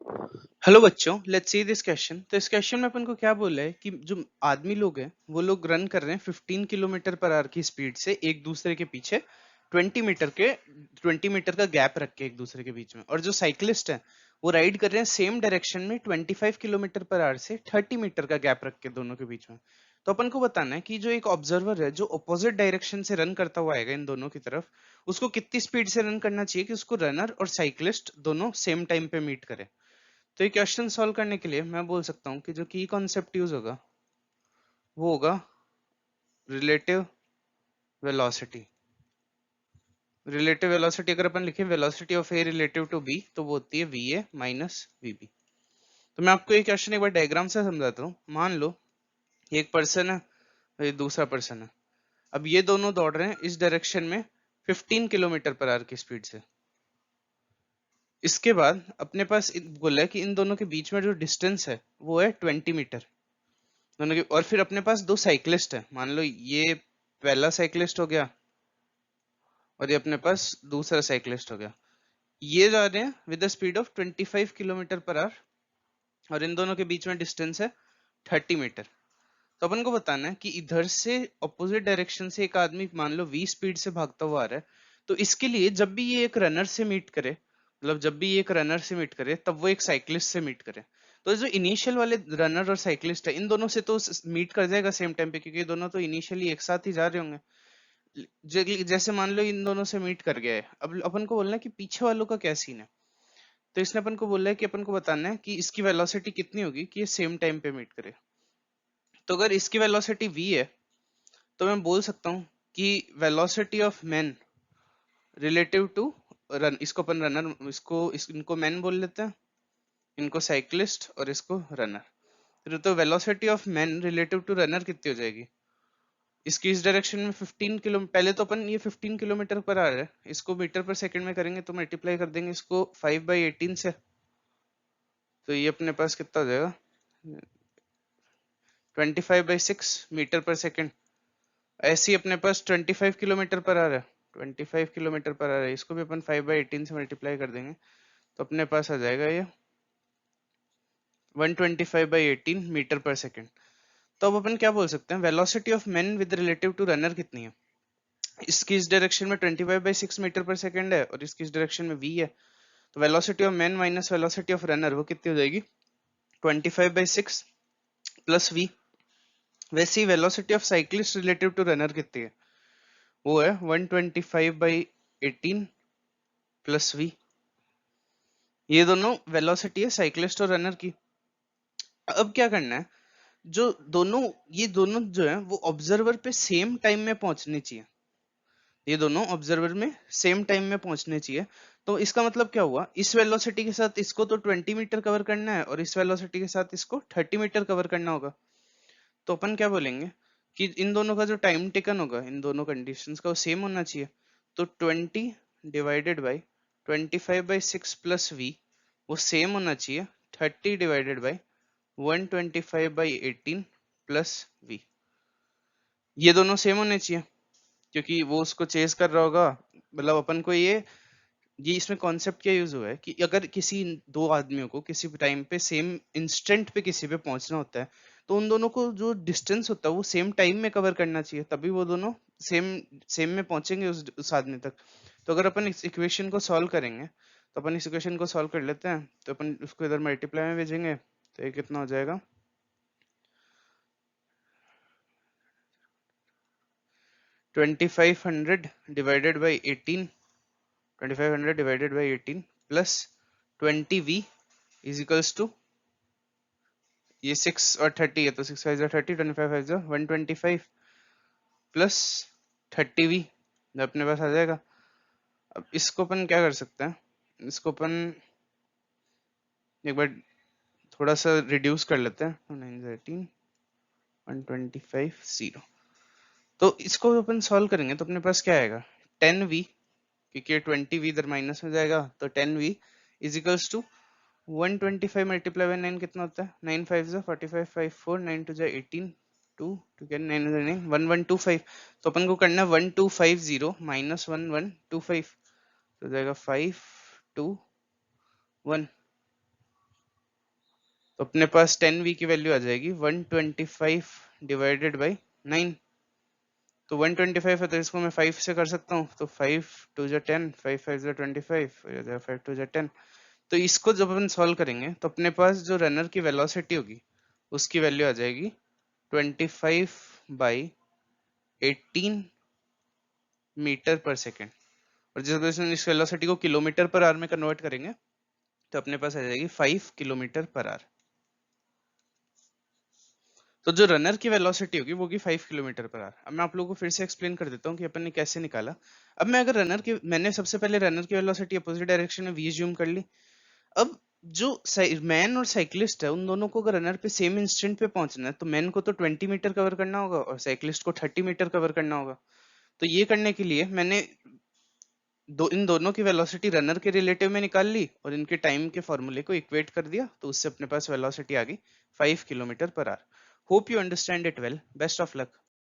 Hello बच्चों, let's see this question. तो इस क्वेश्चन में अपन को क्या बोला है कि जो आदमी लोग हैं वो लोग रन कर रहे हैं 15 किलोमीटर पर आवर की स्पीड से एक दूसरे के पीछे 20 मीटर का गैप रख के एक दूसरे के बीच में। और जो साइकिलिस्ट है वो राइड कर रहे हैं सेम डायरेक्शन में 25 किलोमीटर पर आवर से 30 मीटर का गैप रख के दोनों के बीच में। तो अपन को बताना है कि जो एक ऑब्जर्वर है जो अपोजिट डायरेक्शन से रन करता हुआ आएगा इन दोनों की तरफ, उसको कितनी स्पीड से रन करना चाहिए कि उसको रनर और साइकिलिस्ट दोनों सेम टाइम पे मीट करे। तो ये क्वेश्चन सॉल्व करने के लिए मैं बोल सकता हूँ कि जो की कॉन्सेप्ट यूज होगा वो होगा रिलेटिव वेलोसिटी। रिलेटिव वेलोसिटी अगर अपन लिखे velocity of A relative to B तो वो होती है V A minus V B. तो मैं आपको ये क्वेश्चन एक बार डायग्राम से समझाता हूँ। मान लो ये एक पर्सन है और ये दूसरा पर्सन है। अब ये दोनों दौड़ रहे हैं इस डायरेक्शन में 15 किलोमीटर पर आवर की स्पीड से। इसके बाद अपने पास बोला है कि इन दोनों के बीच में जो डिस्टेंस है वो है 20 मीटर दोनों के। और फिर अपने पास दो साइक्लिस्ट है, मान लो ये पहला साइक्लिस्ट हो गया और ये अपने पास दूसरा साइक्लिस्ट हो गया। ये जा रहे हैं with the speed of 25 kilometre per hour और इन दोनों के बीच में डिस्टेंस है 30 मीटर। तो अपन को बताना है कि इधर से अपोजिट डायरेक्शन से एक आदमी मान लो 20 स्पीड से भागता हुआ आ रहा है। तो इसके लिए जब भी ये एक रनर से मीट करे, मतलब जब भी ये एक रनर से मीट करे तब वो एक साइक्लिस्ट से मीट करे। तो जो इनिशियल वाले रनर और साइक्लिस्ट है इन दोनों से तो मीट कर जाएगा सेम टाइम पे, क्योंकि दोनों तो इनिशियली एक साथ ही जा रहे होंगे। जैसे मान लो इन दोनों से मीट कर गया है, अब अपन को बोलना है कि पीछे वालों का क्या सीन है। तो इसने अपन को बोला है कि अपन को बताना है कि इसकी वेलोसिटी कितनी होगी कि ये सेम टाइम पे मीट करे। तो अगर इसकी वेलोसिटी v है तो मैं बोल सकता हूँ कि velocity of man relative to run, इसको अपन रनर इनको मैन बोल लेते हैं, इनको साइक्लिस्ट और इसको रनर। तो velocity of man relative to runner कितनी हो जाएगी? इसकी इस डायरेक्शन में 15 किलो, पहले तो अपन ये 15 किलोमीटर पर आ रहा है, इसको मीटर पर सेकंड में करेंगे तो मल्टीप्लाई कर देंगे इसको 5/18 से। तो ये अपने पास कितना हो जाएगा 25/6 मीटर पर सेकंड। ऐसे ही अपने पास 25 किलोमीटर पर आ रहा है, 25 किलोमीटर पर आ रहा है, इसको भी अपन 5/18 से मल्टीप्लाई कर देंगे तो अपने पास आ जाएगा ये 125/18 मीटर पर सेकंड। तो अब अपन क्या बोल सकते हैं, velocity of man with relative to runner कितनी है? इसकी इस डायरेक्शन में 25/6 मीटर पर सेकंड है और इसकी इस डायरेक्शन में v है। तो velocity of man minus velocity of runner वो कितनी हो जाएगी 25/6 प्लस v। वैसे ही velocity of cyclist relative to runner कितनी है? वो है 125/18 प्लस v। ये दोनों वेलोसिटी है साइक्लिस्ट और रनर की। अब क्या करना है, जो दोनों ये दोनों जो है वो ऑब्जर्वर पे सेम टाइम में पहुंचने चाहिए। ये दोनों ऑब्जर्वर में सेम टाइम में पहुंचने चाहिए। तो इसका मतलब क्या हुआ, इस वेलोसिटी के साथ इसको तो 20 मीटर कवर करना है और इस वेलोसिटी के साथ इसको 30 मीटर कवर करना होगा। तो अपन क्या बोलेंगे कि इन दोनों का जो टाइम टेकन होगा इन दोनों कंडीशंस का वो सेम होना चाहिए। तो 20 डिवाइडेड बाई 25/6 प्लस v वो सेम होना चाहिए 30 डिवाइडेड बाई 125/18 प्लस v। ये दोनों सेम होने चाहिए क्योंकि वो उसको चेस कर रहा होगा। मतलब अपन को ये इसमें कॉन्सेप्ट क्या यूज हुआ है कि अगर किसी दो आदमियों को किसी टाइम पे सेम इंस्टेंट पे किसी पे पहुंचना होता है तो उन दोनों को जो डिस्टेंस होता है वो सेम टाइम में कवर करना चाहिए, तभी वो दोनों सेम सेम में पहुंचेंगे उस आदमी तक। तो अगर अपन इस इक्वेशन को सॉल्व करेंगे तो अपन इस इक्वेशन को सॉल्व कर लेते हैं, तो अपन उसको इधर मल्टीप्लाई में भेजेंगे तो ये कितना हो जाएगा 2500 divided by 18, 2500 divided by 18 plus 20v is equals to ये 6 और 30 है तो 6 5 30, 25 5 125 प्लस 30v अपने पास आ जाएगा। अब इसको अपन क्या कर सकते हैं, इसको अपन एक बार थोड़ा सा रिड्यूस कर लेते हैं 913 125 0। तो इसको अपन सॉल्व करेंगे तो अपने पास क्या आएगा 10v, क्योंकि 20v इधर माइनस में जाएगा तो 10v is equals to 125 multiply by 9 कितना होता है 9 5 45 5 4 9 2 18 2 2 कैन 9 9 1125। तो अपन को करना है 1250 माइनस 1125 तो जाएगा 5 2 1। तो अपने पास 10v की वैल्यू आ जाएगी 125 डिवाइडेड बाई 9। तो 125 है तो इसको मैं 5 से कर सकता हूँ, तो 5 2 जा 10, 5 5 जा 25, 5 2 जा 10। तो इसको जब अपन सॉल्व करेंगे तो अपने पास जो रनर की वेलोसिटी होगी उसकी वैल्यू आ जाएगी 25 बाई 18 मीटर पर सेकेंड। और जब इस वेलोसिटी को किलोमीटर पर आवर में कन्वर्ट करेंगे तो अपने पास आ जाएगी 5 किलोमीटर पर आवर। तो जो रनर की वेलोसिटी होगी वो होगी 5 किलोमीटर पर आवर। अब मैं आप लोगों को फिर से एक्सप्लेन कर देता हूँ कि अपन ने कैसे निकाला। अब मैं अगर मैंने सबसे पहले रनर की वेलोसिटी अपोजिट डायरेक्शन में v ज्यूम कर ली। अब जो मैन और साइक्लिस्ट है उन दोनों को अगर रनर पे सेम इंस्टेंट पे पहुंचना है तो मैन को तो 20 मीटर कवर करना होगा और साइक्लिस्ट को 30 मीटर कवर करना होगा। तो ये करने के लिए मैंने इन दोनों की वेलोसिटी रनर के रिलेटिव में निकाल ली और इनके टाइम के फॉर्मूले को इक्वेट कर दिया, तो उससे अपने पास वेलोसिटी आ गई 5 kilometre per hour. Hope you understand it well. Best of luck.